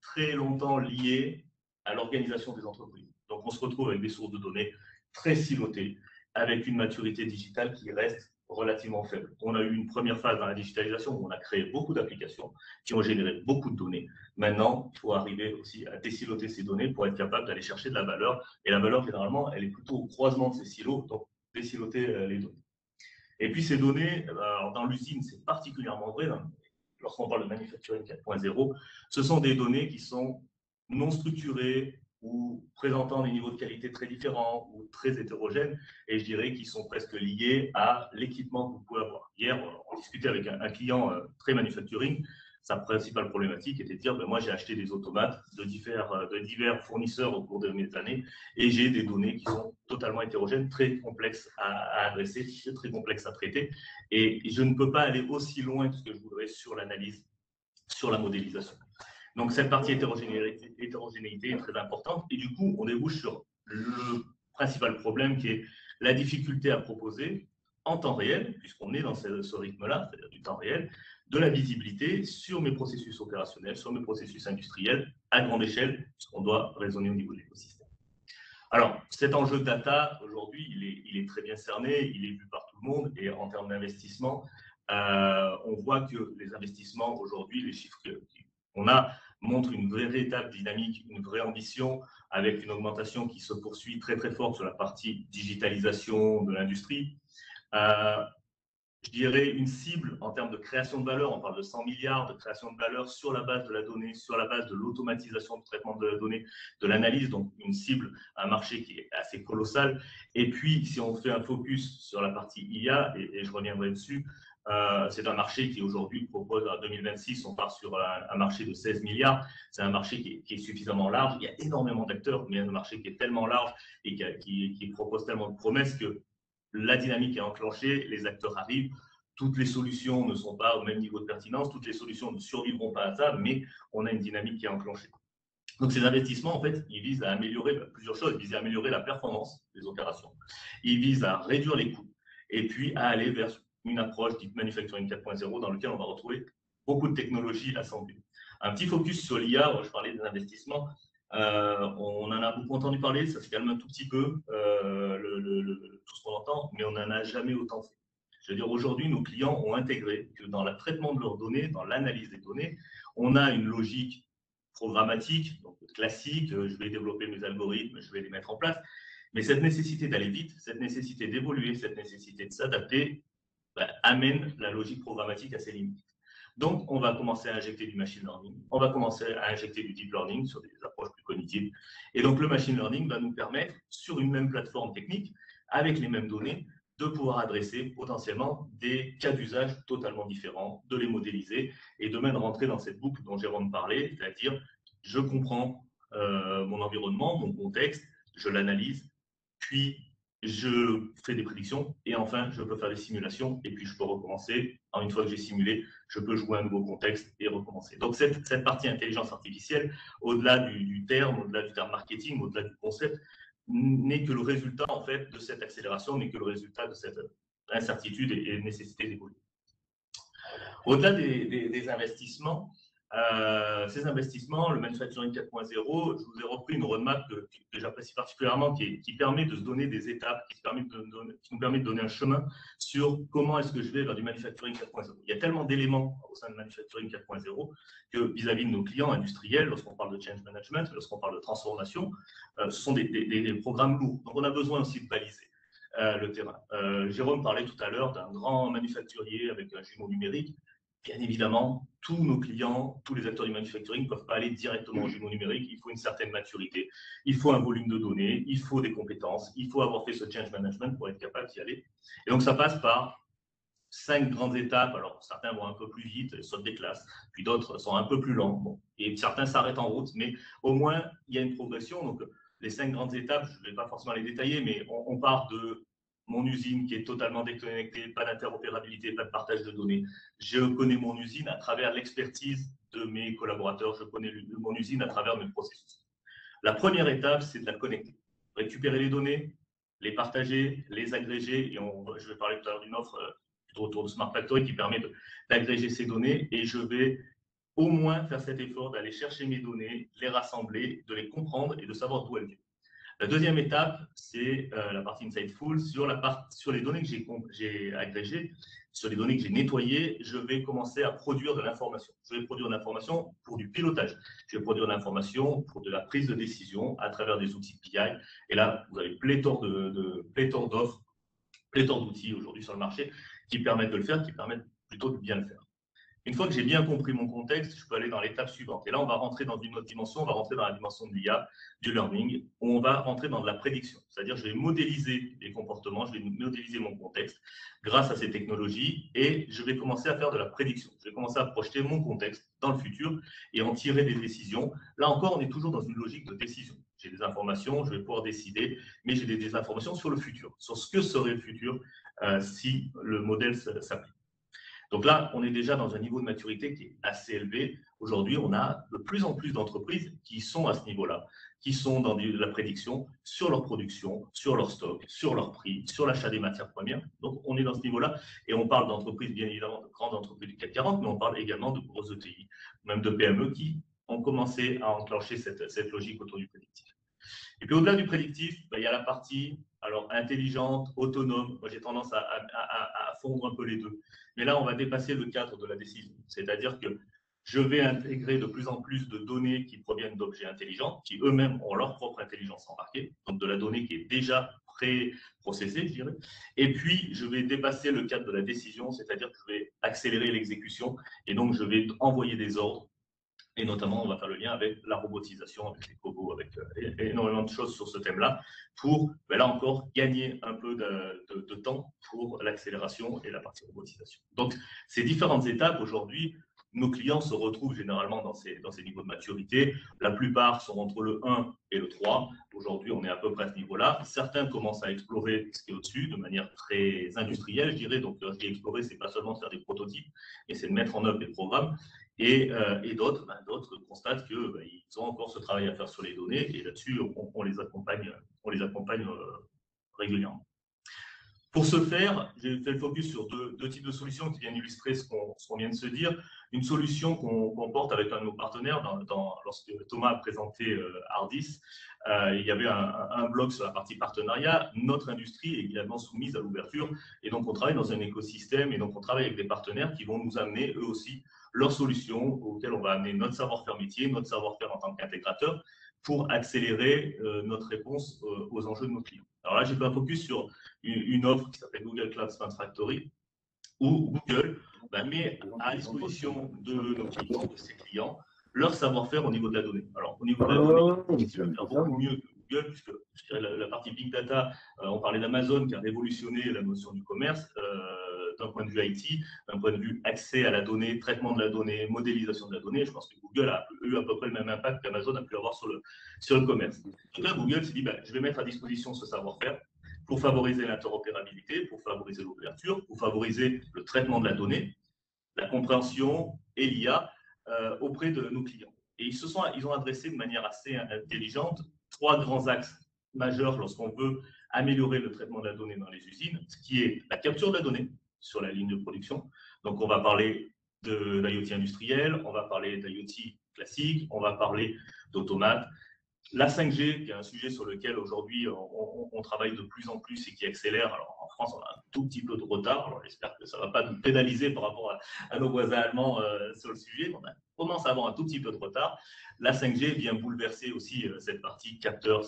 [SPEAKER 3] très longtemps liées à l'organisation des entreprises. Donc, on se retrouve avec des sources de données très silotées, avec une maturité digitale qui reste relativement faible. On a eu une première phase dans la digitalisation où on a créé beaucoup d'applications qui ont généré beaucoup de données. Maintenant, il faut arriver aussi à désiloter ces données pour être capable d'aller chercher de la valeur. Et la valeur, généralement, elle est plutôt au croisement de ces silos, donc désiloter les données. Et puis ces données, dans l'usine, c'est particulièrement vrai, lorsqu'on parle de manufacturing 4.0, ce sont des données qui sont non structurées, ou présentant des niveaux de qualité très différents ou très hétérogènes, et je dirais qu'ils sont presque liés à l'équipement que vous pouvez avoir. Hier, on discutait avec un client très manufacturing. Sa principale problématique était de dire, moi j'ai acheté des automates de divers fournisseurs au cours de mes années, et j'ai des données qui sont totalement hétérogènes, très complexes à adresser, très complexes à traiter, et je ne peux pas aller aussi loin que ce que je voudrais sur l'analyse, sur la modélisation. Donc, cette partie hétérogénéité est très importante. Et du coup, on débouche sur le principal problème qui est la difficulté à proposer en temps réel, puisqu'on est dans ce rythme-là, c'est-à-dire du temps réel, de la visibilité sur mes processus opérationnels, sur mes processus industriels à grande échelle, puisqu'on doit raisonner au niveau de l'écosystème. Alors, cet enjeu de data, aujourd'hui, il est très bien cerné, il est vu par tout le monde. Et en termes d'investissement, on voit que les investissements aujourd'hui, les chiffres qu'on a montrent une véritable dynamique, une vraie ambition, avec une augmentation qui se poursuit très très forte sur la partie digitalisation de l'industrie. Je dirais une cible en termes de création de valeur, on parle de 100 milliards de création de valeur sur la base de la donnée, sur la base de l'automatisation du traitement de la donnée, de l'analyse, donc une cible, un marché qui est assez colossal. Et puis, si on fait un focus sur la partie IA, et je reviendrai dessus, c'est un marché qui aujourd'hui propose, en 2026, on part sur un marché de 16 milliards. C'est un marché qui est suffisamment large. Il y a énormément d'acteurs, mais un marché qui est tellement large et qui propose tellement de promesses que la dynamique est enclenchée, les acteurs arrivent. Toutes les solutions ne sont pas au même niveau de pertinence, toutes les solutions ne survivront pas à ça, mais on a une dynamique qui est enclenchée. Donc, ces investissements, en fait, ils visent à améliorer plusieurs choses. Ils visent à améliorer la performance des opérations. Ils visent à réduire les coûts et puis à aller vers une approche dite manufacturing 4.0 dans laquelle on va retrouver beaucoup de technologies assemblées. Un petit focus sur l'IA, je parlais des investissements. On en a beaucoup entendu parler, ça se calme un tout petit peu, tout ce qu'on entend, mais on n'en a jamais autant fait. Je veux dire, aujourd'hui, nos clients ont intégré que dans le traitement de leurs données, dans l'analyse des données, on a une logique programmatique, donc classique, je vais développer mes algorithmes, je vais les mettre en place, mais cette nécessité d'aller vite, cette nécessité d'évoluer, cette nécessité de s'adapter, amène la logique programmatique à ses limites. Donc, on va commencer à injecter du machine learning, on va commencer à injecter du deep learning sur des approches plus cognitives. Et donc, le machine learning va nous permettre, sur une même plateforme technique, avec les mêmes données, de pouvoir adresser potentiellement des cas d'usage totalement différents, de les modéliser et de même rentrer dans cette boucle dont Jérôme parlait, c'est-à-dire je comprends mon environnement, mon contexte, je l'analyse, puis je fais des prédictions et enfin, je peux faire des simulations et puis je peux recommencer. Une fois que j'ai simulé, je peux jouer un nouveau contexte et recommencer. Donc, cette partie intelligence artificielle, au-delà du terme marketing, au-delà du concept, n'est que le résultat en fait de cette accélération, n'est que le résultat de cette incertitude et nécessité d'évoluer. Au-delà des investissements, Ces investissements, le Manufacturing 4.0, je vous ai repris une roadmap que j'apprécie particulièrement, qui permet de se donner des étapes, qui nous permet de donner un chemin sur comment est-ce que je vais vers du Manufacturing 4.0. Il y a tellement d'éléments au sein de Manufacturing 4.0 que vis-à-vis de nos clients industriels, lorsqu'on parle de change management, lorsqu'on parle de transformation, ce sont des programmes lourds. Donc on a besoin aussi de baliser le terrain. Jérôme parlait tout à l'heure d'un grand manufacturier avec un jumeau numérique. Bien évidemment, tous nos clients, tous les acteurs du manufacturing ne peuvent pas aller directement au jumeau numérique. Il faut une certaine maturité, il faut un volume de données, il faut des compétences, il faut avoir fait ce change management pour être capable d'y aller. Et donc, ça passe par 5 grandes étapes. Alors, certains vont un peu plus vite, sautent des classes, puis d'autres sont un peu plus lents. Bon, et certains s'arrêtent en route, mais au moins, il y a une progression. Donc, les 5 grandes étapes, je ne vais pas forcément les détailler, mais on part de mon usine qui est totalement déconnectée, pas d'interopérabilité, pas de partage de données. Je connais mon usine à travers l'expertise de mes collaborateurs, je connais mon usine à travers mes processus. La première étape, c'est de la connecter. Récupérer les données, les partager, les agréger, et je vais parler tout à l'heure d'une offre plutôt autour de Smart Factory qui permet d'agréger ces données, et je vais au moins faire cet effort d'aller chercher mes données, les rassembler, de les comprendre et de savoir d'où elles viennent. La deuxième étape, c'est la partie insightful. Sur les données que j'ai agrégées, sur les données que j'ai nettoyées, je vais commencer à produire de l'information. Je vais produire de l'information pour du pilotage. Je vais produire de l'information pour de la prise de décision à travers des outils de BI. Et là, vous avez pléthore d'offres, pléthore d'outils aujourd'hui sur le marché qui permettent de le faire, qui permettent plutôt de bien le faire. Une fois que j'ai bien compris mon contexte, je peux aller dans l'étape suivante. Et là, on va rentrer dans une autre dimension, on va rentrer dans la dimension de l'IA, du learning, où on va rentrer dans de la prédiction. C'est-à-dire, je vais modéliser les comportements, je vais modéliser mon contexte grâce à ces technologies et je vais commencer à faire de la prédiction. Je vais commencer à projeter mon contexte dans le futur et en tirer des décisions. Là encore, on est toujours dans une logique de décision. J'ai des informations, je vais pouvoir décider, mais j'ai des informations sur le futur, sur ce que serait le futur si le modèle s'applique. Donc là, on est déjà dans un niveau de maturité qui est assez élevé. Aujourd'hui, on a de plus en plus d'entreprises qui sont à ce niveau-là, qui sont dans de la prédiction sur leur production, sur leur stock, sur leur prix, sur l'achat des matières premières. Donc, on est dans ce niveau-là et on parle d'entreprises, bien évidemment, de grandes entreprises du CAC 40, mais on parle également de grosses ETI, même de PME qui ont commencé à enclencher cette logique autour du prédictif. Et puis, au-delà du prédictif, il y a la partie intelligente, autonome. Moi, j'ai tendance à fondre un peu les deux. Mais là, on va dépasser le cadre de la décision. C'est-à-dire que je vais intégrer de plus en plus de données qui proviennent d'objets intelligents, qui eux-mêmes ont leur propre intelligence embarquée, donc de la donnée qui est déjà pré-processée, je dirais. Et puis, je vais dépasser le cadre de la décision, c'est-à-dire que je vais accélérer l'exécution et donc je vais envoyer des ordres. Et notamment, on va faire le lien avec la robotisation, avec les cobots, avec énormément de choses sur ce thème-là, pour, là encore, gagner un peu de temps pour l'accélération et la partie robotisation. Donc, ces différentes étapes, aujourd'hui, nos clients se retrouvent généralement dans ces niveaux de maturité. La plupart sont entre le 1 et le 3. Aujourd'hui, on est à peu près à ce niveau-là. Certains commencent à explorer ce qui est au-dessus de manière très industrielle, je dirais. Donc, je dis explorer, ce n'est pas seulement de faire des prototypes, mais c'est de mettre en œuvre des programmes. Et d'autres constatent qu'ils ont encore ce travail à faire sur les données et là-dessus, on les accompagne régulièrement. Pour ce faire, j'ai fait le focus sur deux types de solutions qui viennent illustrer ce qu'on vient de se dire. Une solution qu'on porte avec un de nos partenaires, lorsque Thomas a présenté Ardis, il y avait un blog sur la partie partenariat. Notre industrie est également soumise à l'ouverture et donc on travaille dans un écosystème et donc on travaille avec des partenaires qui vont nous amener eux aussi leurs solutions auxquelles on va amener notre savoir-faire métier, notre savoir-faire en tant qu'intégrateur pour accélérer notre réponse aux enjeux de nos clients. Alors là, j'ai fait un focus sur une offre qui s'appelle Google Cloud Smart Factory, où Google met à disposition de nos clients, de ses clients, leur savoir-faire au niveau de la donnée. Alors, au niveau de la donnée, ils vont faire beaucoup mieux que Google, puisque je dirais, la partie Big Data, on parlait d'Amazon qui a révolutionné la notion du commerce, d'un point de vue IT, d'un point de vue accès à la donnée, traitement de la donnée, modélisation de la donnée. Je pense que Google a eu à peu près le même impact qu'Amazon a pu avoir sur le commerce. Donc là, Google s'est dit, je vais mettre à disposition ce savoir-faire pour favoriser l'interopérabilité, pour favoriser l'ouverture, pour favoriser le traitement de la donnée, la compréhension et l'IA auprès de nos clients. Et ils ont adressé de manière assez intelligente 3 grands axes majeurs lorsqu'on veut améliorer le traitement de la donnée dans les usines, ce qui est la capture de la donnée sur la ligne de production. Donc, on va parler de l'IoT industriel, on va parler d'IoT classique, on va parler d'automates. La 5G, qui est un sujet sur lequel aujourd'hui on travaille de plus en plus et qui accélère. Alors en France, on a un tout petit peu de retard. Alors j'espère que ça ne va pas nous pénaliser par rapport à nos voisins allemands sur le sujet. On commence à avoir un tout petit peu de retard. La 5G vient bouleverser aussi cette partie capteur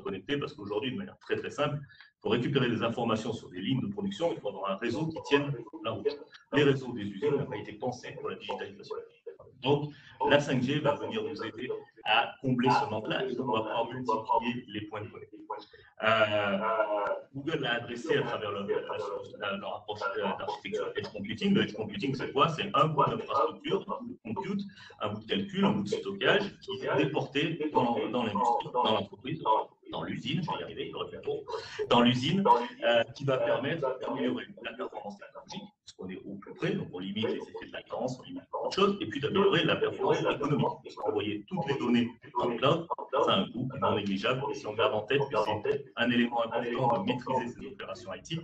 [SPEAKER 3] connecté, parce qu'aujourd'hui, de manière très très simple, pour récupérer des informations sur des lignes de production, il faut avoir un réseau qui tienne la route. Les réseaux des usines n'ont pas été pensés pour la digitalisation. Donc, la 5G va venir nous aider à combler ce manque-là et donc on va pouvoir multiplier les points de connexion. Google l'a adressé à travers leur approche d'architecture Edge Computing. Le Edge Computing, c'est quoi? C'est un bout d'infrastructure, un bout de compute, un bout de calcul, un bout de stockage qui est déporté dans l'industrie, dans l'entreprise, dans l'usine, je vais y arriver, dans l'usine, qui va permettre d'améliorer la performance technologique, parce qu'on est au plus près, donc on limite les effets de latence, on limite beaucoup de choses, et puis d'améliorer la performance économique. Parce qu'envoyer toutes les données dans le cloud, ça a un coût non négligeable, et si on garde en tête que c'est un élément important de maîtriser ces opérations IT,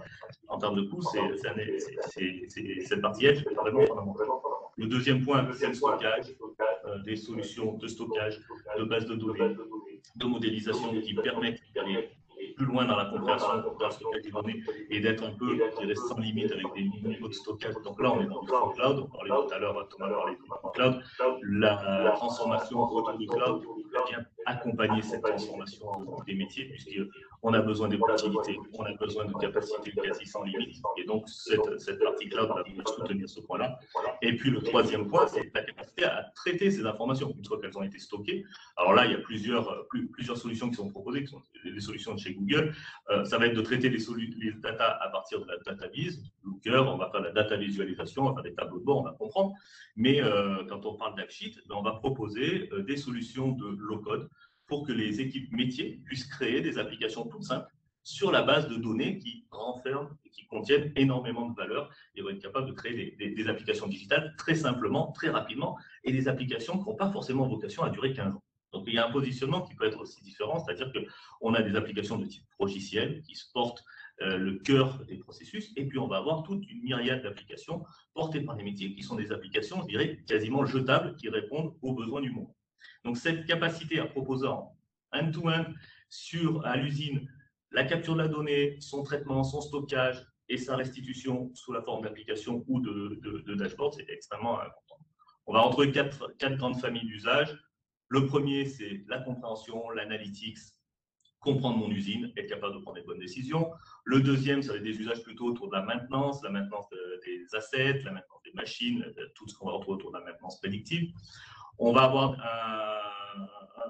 [SPEAKER 3] en termes de coût, cette partie edge est vraiment fondamentale. Le deuxième point, c'est le stockage, des solutions de stockage, de base de données, de modélisation qui permettent d'aller plus loin dans la compréhension, dans le stockage des données et d'être un peu, je dirais, sans limite avec des niveaux de stockage. Donc là, on est dans du cloud. On parlait tout à l'heure, Thomas parlait du cloud. La transformation autour du cloud vient accompagner cette transformation des métiers, puisqu'on a besoin de productivité, on a besoin de capacités quasi sans limite. Et donc, cette partie cloud va venir soutenir ce point-là. Et puis, le troisième point, c'est la capacité à traiter ces informations une fois qu'elles ont été stockées. Alors là, il y a plusieurs solutions qui sont proposées, qui sont des solutions de chez Google. Ça va être de traiter les data à partir de la data vise. Looker, on va faire la data visualisation, on va faire des tableaux de bord, on va comprendre. Mais quand on parle d'AppSheet, on va proposer des solutions de low-code pour que les équipes métiers puissent créer des applications toutes simples sur la base de données qui renferment et qui contiennent énormément de valeur et vont être capables de créer des applications digitales très simplement, très rapidement, et des applications qui n'ont pas forcément vocation à durer 15 ans. Donc, il y a un positionnement qui peut être aussi différent, c'est-à-dire qu'on a des applications de type logiciel qui se portent le cœur des processus, et puis on va avoir toute une myriade d'applications portées par les métiers qui sont des applications, je dirais, quasiment jetables, qui répondent aux besoins du monde. Donc, cette capacité à proposer en end-to-end à l'usine la capture de la donnée, son traitement, son stockage et sa restitution sous la forme d'application ou de dashboard, c'est extrêmement important. On va retrouver quatre grandes familles d'usage. Le premier, c'est la compréhension, l'analytics, comprendre mon usine, être capable de prendre des bonnes décisions. Le deuxième, ça va être des usages plutôt autour de la maintenance des assets, la maintenance des machines, tout ce qu'on va retrouver autour de la maintenance prédictive. On va avoir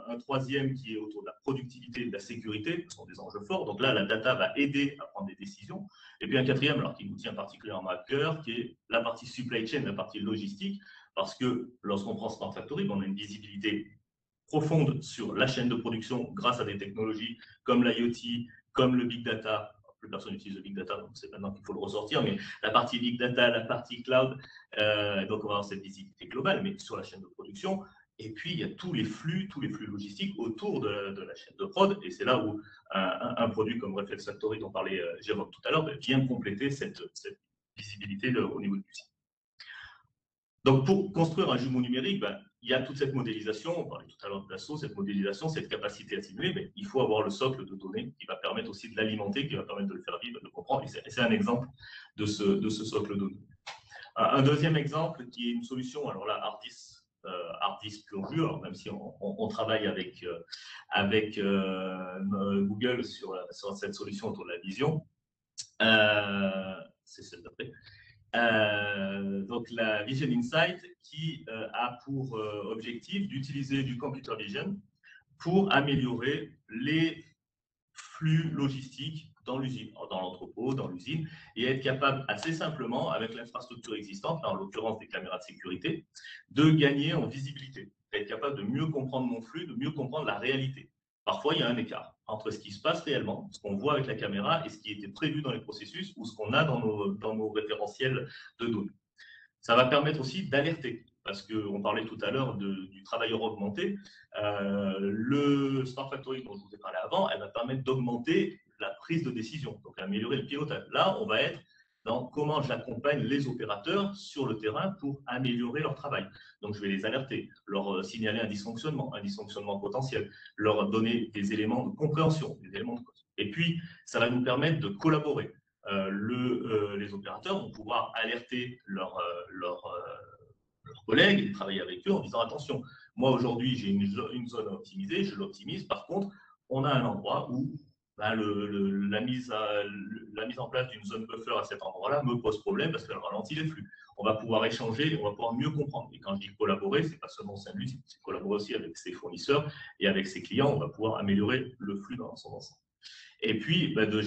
[SPEAKER 3] un troisième qui est autour de la productivité et de la sécurité, ce sont des enjeux forts. Donc là, la data va aider à prendre des décisions. Et puis un quatrième, alors qui nous tient particulièrement à cœur, qui est la partie supply chain, la partie logistique, parce que lorsqu'on prend Smart Factory, on a une visibilité profonde sur la chaîne de production grâce à des technologies comme l'IoT, comme le Big Data. Plus personne n'utilise le Big Data, donc c'est maintenant qu'il faut le ressortir, mais la partie Big Data, la partie Cloud, donc on va avoir cette visibilité globale, mais sur la chaîne de production. Et puis, il y a tous les flux logistiques autour de la chaîne de prod, et c'est là où un produit comme Reflex Factory, dont parlait Jérôme tout à l'heure, vient compléter cette visibilité au niveau du site. Donc, pour construire un jumeau numérique, il y a toute cette modélisation, on parlait tout à l'heure de l'assaut, cette modélisation, cette capacité à simuler, mais il faut avoir le socle de données qui va permettre aussi de l'alimenter, qui va permettre de le faire vivre, de le comprendre, et c'est un exemple de ce socle de données. Un deuxième exemple qui est une solution, alors là, Hardis pur jus, alors même si on travaille avec Google sur cette solution autour de la vision, c'est celle d'après. Donc la Vision Insight qui a pour objectif d'utiliser du computer vision pour améliorer les flux logistiques dans l'usine, dans l'entrepôt, dans l'usine, et être capable assez simplement, avec l'infrastructure existante, en l'occurrence des caméras de sécurité, de gagner en visibilité, être capable de mieux comprendre mon flux, de mieux comprendre la réalité. Parfois, il y a un écart entre ce qui se passe réellement, ce qu'on voit avec la caméra et ce qui était prévu dans les processus ou ce qu'on a dans nos référentiels de données. Ça va permettre aussi d'alerter, parce qu'on parlait tout à l'heure du travailleur augmenté. Le Smart Factory dont je vous ai parlé avant, elle va permettre d'augmenter la prise de décision, donc améliorer le pilotage. Là, on va être dans comment j'accompagne les opérateurs sur le terrain pour améliorer leur travail. Donc, je vais les alerter, leur signaler un dysfonctionnement potentiel, leur donner des éléments de compréhension, des éléments de cause. Et puis, ça va nous permettre de collaborer. Les opérateurs vont pouvoir alerter leurs collègues et travailler avec eux en disant attention, moi aujourd'hui j'ai une zone à optimiser, je l'optimise. Par contre, on a un endroit où la mise en place d'une zone buffer à cet endroit-là me pose problème parce qu'elle ralentit les flux. On va pouvoir échanger, on va pouvoir mieux comprendre. Et quand je dis collaborer, c'est pas seulement Saint-Louis, c'est collaborer aussi avec ses fournisseurs et avec ses clients. On va pouvoir améliorer le flux dans son ensemble. Et puis, de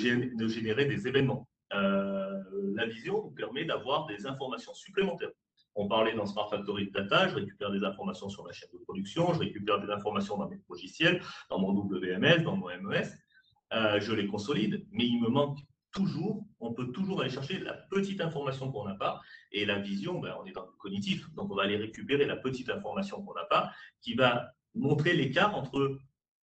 [SPEAKER 3] générer des événements. La vision nous permet d'avoir des informations supplémentaires. On parlait dans Smart Factory de data, je récupère des informations sur la chaîne de production, je récupère des informations dans mes logiciels, dans mon WMS, dans mon MES, je les consolide, mais il me manque toujours, on peut toujours aller chercher la petite information qu'on n'a pas, et la vision, on est dans le cognitif, donc on va aller récupérer la petite information qu'on n'a pas, qui va montrer l'écart entre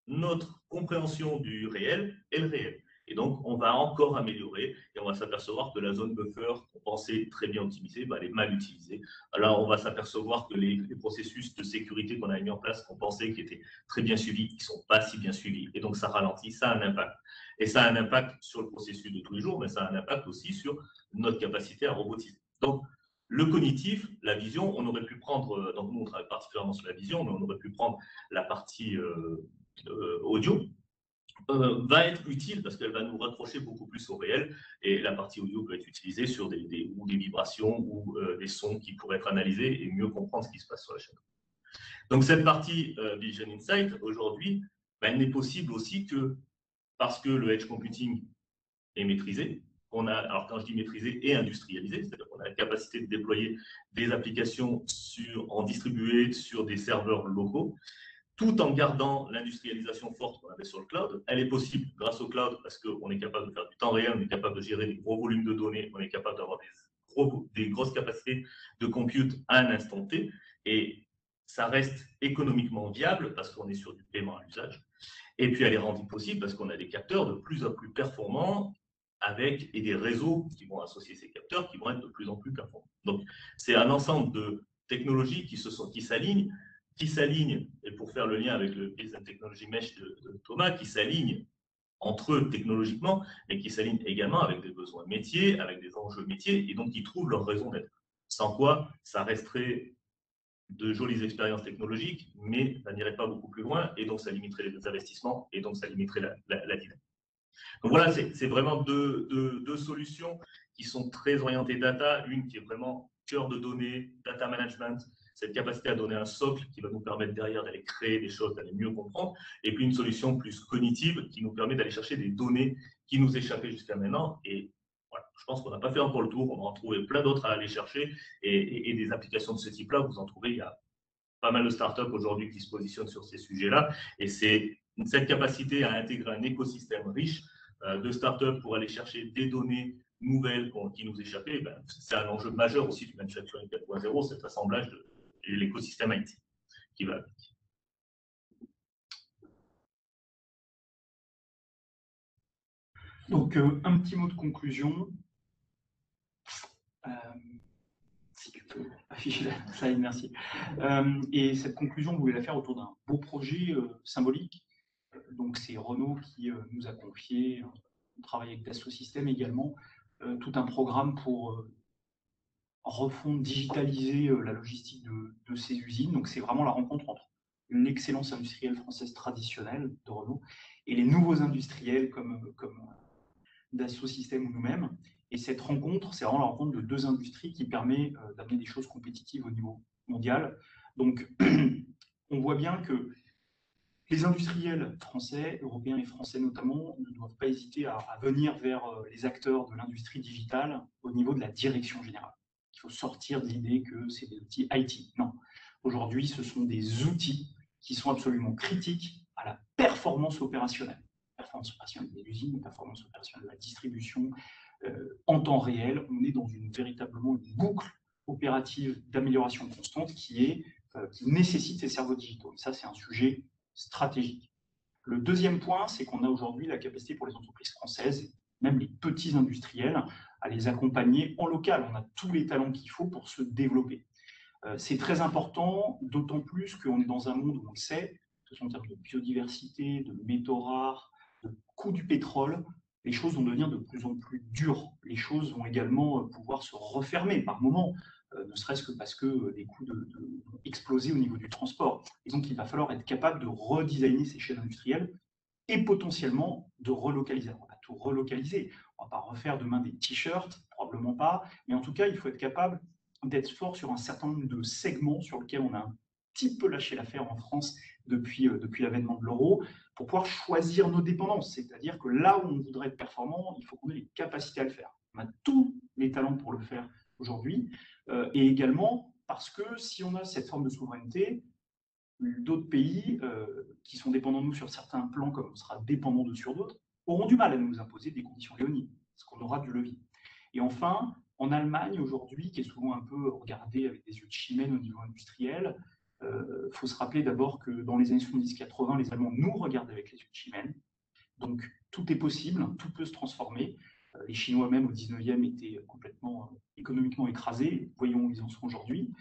[SPEAKER 3] notre compréhension du réel et le réel. Et donc, on va encore améliorer et on va s'apercevoir que la zone buffer qu'on pensait très bien optimisée, elle est mal utilisée. Alors, on va s'apercevoir que les processus de sécurité qu'on a mis en place, qu'on pensait qui étaient très bien suivis, ils ne sont pas si bien suivis. Et donc, ça ralentit, ça a un impact. Et ça a un impact sur le processus de tous les jours, mais ça a un impact aussi sur notre capacité à robotiser. Donc, le cognitif, la vision, on aurait pu prendre, donc nous on travaille particulièrement sur la vision, mais on aurait pu prendre la partie audio, va être utile parce qu'elle va nous raccrocher beaucoup plus au réel et la partie audio peut être utilisée sur des vibrations ou des sons qui pourraient être analysés et mieux comprendre ce qui se passe sur la chaîne. Donc cette partie Vision Insight, aujourd'hui, elle n'est possible aussi que parce que le edge computing est maîtrisé. Alors quand je dis maîtrisé et industrialisé, c'est-à-dire qu'on a la capacité de déployer des applications en distribué sur des serveurs locaux, tout en gardant l'industrialisation forte qu'on avait sur le cloud. Elle est possible grâce au cloud parce qu'on est capable de faire du temps réel, on est capable de gérer des gros volumes de données, on est capable d'avoir des grosses capacités de compute à un instant T, et ça reste économiquement viable parce qu'on est sur du paiement à l'usage. Et puis elle est rendue possible parce qu'on a des capteurs de plus en plus performants et des réseaux qui vont associer ces capteurs qui vont être de plus en plus performants. Donc c'est un ensemble de technologies qui s'alignent, et pour faire le lien avec le Business Technology Mesh de Thomas, qui s'alignent entre eux technologiquement, mais qui s'alignent également avec des besoins métiers, avec des enjeux métiers, et donc qui trouvent leur raison d'être. Sans quoi, ça resterait de jolies expériences technologiques, mais ça n'irait pas beaucoup plus loin, et donc ça limiterait les investissements, et donc ça limiterait la dynamique. Donc voilà, c'est vraiment deux solutions qui sont très orientées data, une qui est vraiment cœur de données, data management, cette capacité à donner un socle qui va nous permettre derrière d'aller créer des choses, d'aller mieux comprendre, et puis une solution plus cognitive qui nous permet d'aller chercher des données qui nous échappaient jusqu'à maintenant. Et voilà, je pense qu'on n'a pas fait encore le tour, on va en trouver plein d'autres à aller chercher, et des applications de ce type-là, vous en trouvez, il y a pas mal de startups aujourd'hui qui se positionnent sur ces sujets-là, et c'est cette capacité à intégrer un écosystème riche de startups pour aller chercher des données nouvelles qui nous échappaient, c'est un enjeu majeur aussi du manufacturing 4.0, cet assemblage de l'écosystème IT qui va avec.
[SPEAKER 4] Donc, un petit mot de conclusion. Si tu peux afficher la slide, merci. Et cette conclusion, vous voulez la faire autour d'un beau projet symbolique. Donc, c'est Renault qui nous a confié, on travaille avec Dassault Systèmes également, tout un programme pour refondre, digitaliser la logistique de ces usines. Donc, c'est vraiment la rencontre entre l'excellence industrielle française traditionnelle de Renault et les nouveaux industriels comme Dassault Systèmes ou nous-mêmes. Et cette rencontre, c'est vraiment la rencontre de deux industries qui permet d'amener des choses compétitives au niveau mondial. Donc, on voit bien que les industriels français, européens et français notamment, ne doivent pas hésiter à venir vers les acteurs de l'industrie digitale au niveau de la direction générale. Il faut sortir de l'idée que c'est des outils IT. Non. Aujourd'hui, ce sont des outils qui sont absolument critiques à la performance opérationnelle. Performance opérationnelle des usines, performance opérationnelle de la distribution. En temps réel, on est dans véritablement une boucle opérative d'amélioration constante qui nécessite ces cerveaux digitaux. Et ça, c'est un sujet stratégique. Le deuxième point, c'est qu'on a aujourd'hui la capacité pour les entreprises françaises, même les petits industriels, à les accompagner en local. On a tous les talents qu'il faut pour se développer. C'est très important, d'autant plus qu'on est dans un monde où on le sait, que ce soit en termes de biodiversité, de métaux rares, de coût du pétrole, les choses vont devenir de plus en plus dures. Les choses vont également pouvoir se refermer par moments, ne serait-ce que parce que les coûts vont exploser au niveau du transport. Et donc, il va falloir être capable de redesigner ces chaînes industrielles et potentiellement de relocaliser. On va tout relocaliser. On ne va pas refaire demain des t-shirts, probablement pas, mais en tout cas, il faut être capable d'être fort sur un certain nombre de segments sur lesquels on a un petit peu lâché l'affaire en France depuis l'avènement de l'euro, pour pouvoir choisir nos dépendances. C'est-à-dire que là où on voudrait être performant, il faut qu'on ait les capacités à le faire. On a tous les talents pour le faire aujourd'hui, et également parce que si on a cette forme de souveraineté, d'autres pays qui sont dépendants de nous sur certains plans, comme on sera dépendant d'eux sur d'autres, auront du mal à nous imposer des conditions léonides, parce qu'on aura du levier. Et enfin, en Allemagne aujourd'hui, qui est souvent un peu regardée avec des yeux de chimène au niveau industriel, faut se rappeler d'abord que dans les années 70-80, les Allemands nous regardent avec les yeux de chimène. Donc tout est possible, tout peut se transformer. Les Chinois même au 19e étaient complètement économiquement écrasés. Voyons où ils en sont aujourd'hui.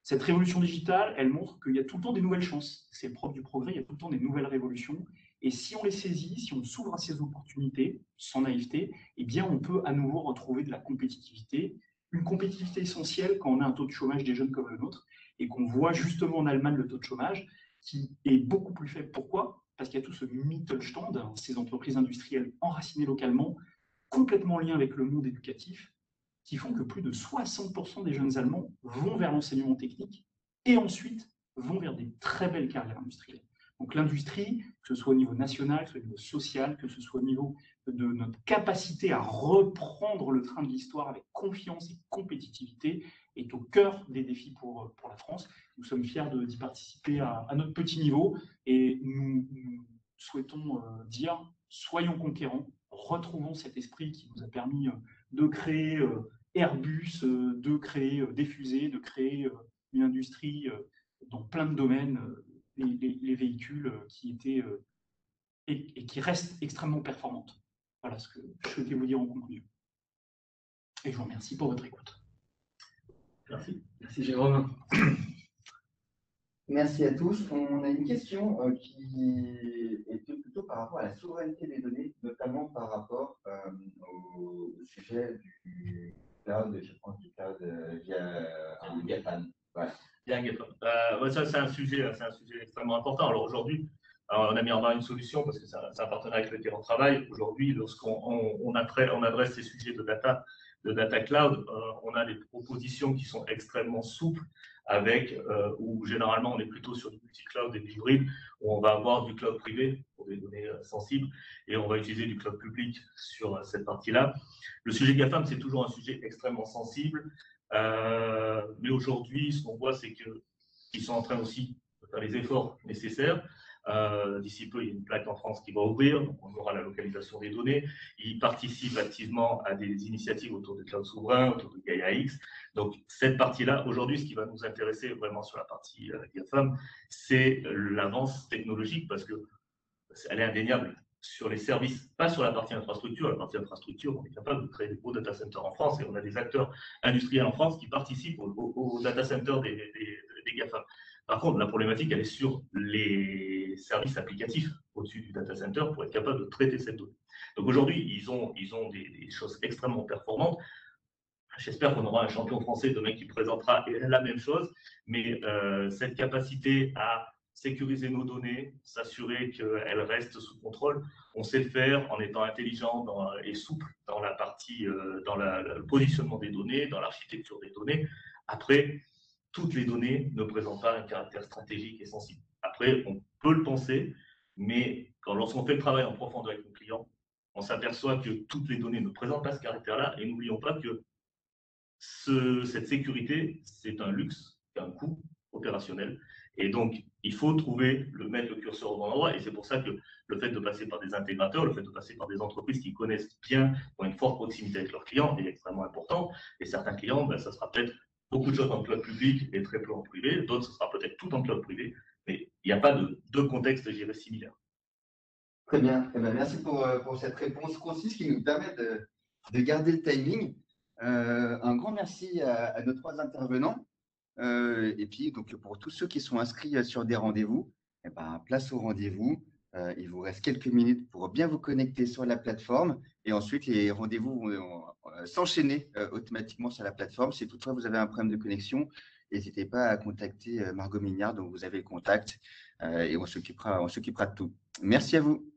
[SPEAKER 4] Cette révolution digitale, elle montre qu'il y a tout le temps des nouvelles chances. C'est le propre du progrès, il y a tout le temps des nouvelles révolutions. Et si on les saisit, si on s'ouvre à ces opportunités, sans naïveté, eh bien, on peut à nouveau retrouver de la compétitivité. Une compétitivité essentielle quand on a un taux de chômage des jeunes comme le nôtre, et qu'on voit justement en Allemagne le taux de chômage qui est beaucoup plus faible. Pourquoi? Parce qu'il y a tout ce Mittelstand, ces entreprises industrielles enracinées localement, complètement en lien avec le monde éducatif, qui font que plus de 60% des jeunes Allemands vont vers l'enseignement technique et ensuite vont vers des très belles carrières industrielles. Donc l'industrie, que ce soit au niveau national, que ce soit au niveau social, que ce soit au niveau de notre capacité à reprendre le train de l'histoire avec confiance et compétitivité, est au cœur des défis pour la France. Nous sommes fiers d'y participer à notre petit niveau et nous souhaitons dire, soyons conquérants, retrouvons cet esprit qui nous a permis de créer Airbus, de créer des fusées, de créer une industrie dans plein de domaines, les véhicules qui étaient et qui restent extrêmement performantes. Voilà ce que je souhaitais vous dire en conclusion. Et je vous remercie pour votre écoute.
[SPEAKER 3] Merci. Merci Jérôme.
[SPEAKER 1] Merci à tous. On a une question qui était plutôt par rapport à la souveraineté des données, notamment par rapport au sujet du cloud, je pense du cloud via un GAFAM. Voilà.
[SPEAKER 3] Bien, ouais, ça, c'est un sujet extrêmement important. Alors aujourd'hui, on a mis en main une solution parce que c'est un partenaire avec lequel on travaille. Aujourd'hui, lorsqu'on adresse ces sujets de data cloud, on a des propositions qui sont extrêmement souples avec, où généralement on est plutôt sur du multi-cloud et du hybride, où on va avoir du cloud privé pour des données sensibles et on va utiliser du cloud public sur cette partie-là. Le sujet GAFAM, c'est toujours un sujet extrêmement sensible. Mais aujourd'hui, ce qu'on voit, c'est qu'ils sont en train aussi de faire les efforts nécessaires. D'ici peu, il y a une plaque en France qui va ouvrir, donc on aura la localisation des données. Ils participent activement à des initiatives autour du cloud souverain, autour de Gaia-X. Donc, cette partie-là, aujourd'hui, ce qui va nous intéresser vraiment sur la partie GAFAM, c'est l'avance technologique parce qu'elle est indéniable sur les services, pas sur la partie infrastructure. La partie infrastructure, on est capable de créer des gros data centers en France et on a des acteurs industriels en France qui participent aux data centers des GAFAM. Par contre, la problématique, elle est sur les services applicatifs au-dessus du data center pour être capable de traiter cette donnée. Donc aujourd'hui, ils ont des choses extrêmement performantes. J'espère qu'on aura un champion français demain qui présentera la même chose, mais cette capacité à sécuriser nos données, s'assurer qu'elles restent sous contrôle, on sait le faire en étant intelligent et souple dans la partie, dans le positionnement des données, dans l'architecture des données. Après, toutes les données ne présentent pas un caractère stratégique et sensible. Après, on peut le penser, mais lorsqu'on fait le travail en profondeur avec nos clients, on s'aperçoit que toutes les données ne présentent pas ce caractère-là, et n'oublions pas que cette sécurité, c'est un luxe, c'est un coût opérationnel. Et donc, il faut mettre le curseur au bon endroit. Et c'est pour ça que le fait de passer par des intégrateurs, le fait de passer par des entreprises qui connaissent bien, qui ont une forte proximité avec leurs clients, est extrêmement important. Et certains clients, ça sera peut-être beaucoup de choses en cloud public et très peu en privé. D'autres, ce sera peut-être tout en cloud privé. Mais il n'y a pas de deux contextes, je dirais, similaires.
[SPEAKER 1] Très bien, très bien. Merci pour cette réponse concise qui nous permet de garder le timing. Un grand merci à nos trois intervenants. Et puis, donc, pour tous ceux qui sont inscrits sur des rendez-vous, eh ben, place au rendez-vous. Il vous reste quelques minutes pour bien vous connecter sur la plateforme. Et ensuite, les rendez-vous vont s'enchaîner automatiquement sur la plateforme. Si toutefois vous avez un problème de connexion, n'hésitez pas à contacter Margot Mignard, dont vous avez le contact. Et on s'occupera de tout. Merci à vous.